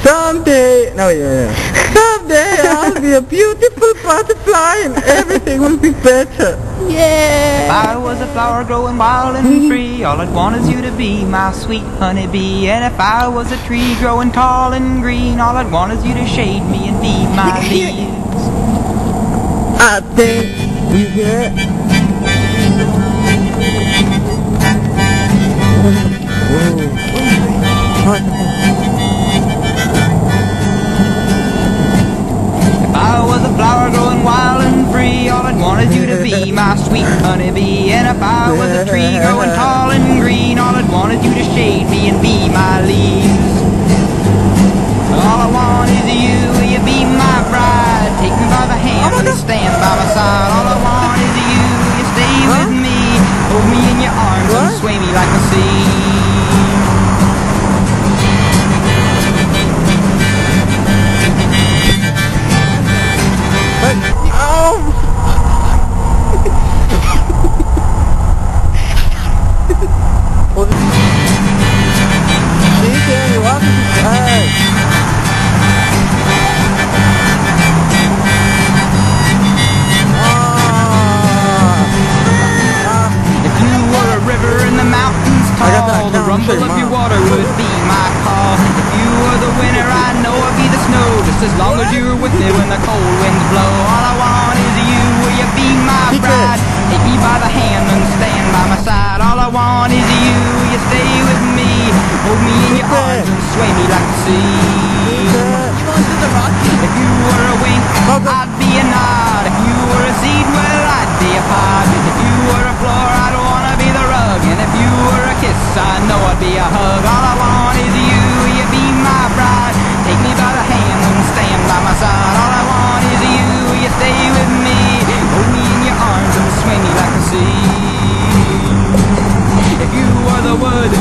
Someday, no, yeah. Someday I'll be a beautiful butterfly and everything will be better. Yeah. If I was a flower growing wild and free, all I'd want is you to be my sweet honeybee. And if I was a tree growing tall and green, all I'd want is you to shade me and be my leaves. I think you hear it. If I was a flower growing wild and free, all I'd want is you to be my sweet honeybee. And if I was a tree growing tall and green, all I'd want is you to shade me and be my leaves. All I want is you, will you be my bride? Take me by the hand, will you stand by my side? All I want is you, will you stay with me? Hold me in your arms and sway me like the sea. The rumble of your water would be my call. If you were the winter, I know I'd be the snow. Just as long as you're with me when the cold winds blow. All I want is you, will you be my bride? Take me by the hand and stand by my side. All I want is you, will you stay with me? Hold me in your arms and sway me like the sea. If you were a wink, I'd be a nod. If you were a seed, well, I'd be a pod. If you were a floor, I'd wanna be the rug. And if you were a kiss, I know I'd be a hug. All I want is you, will you be my bride? Take me by the hand and stand by my side. All I want is you, will you stay with me? Hold me in your arms and swing me like the sea. If you were the wood,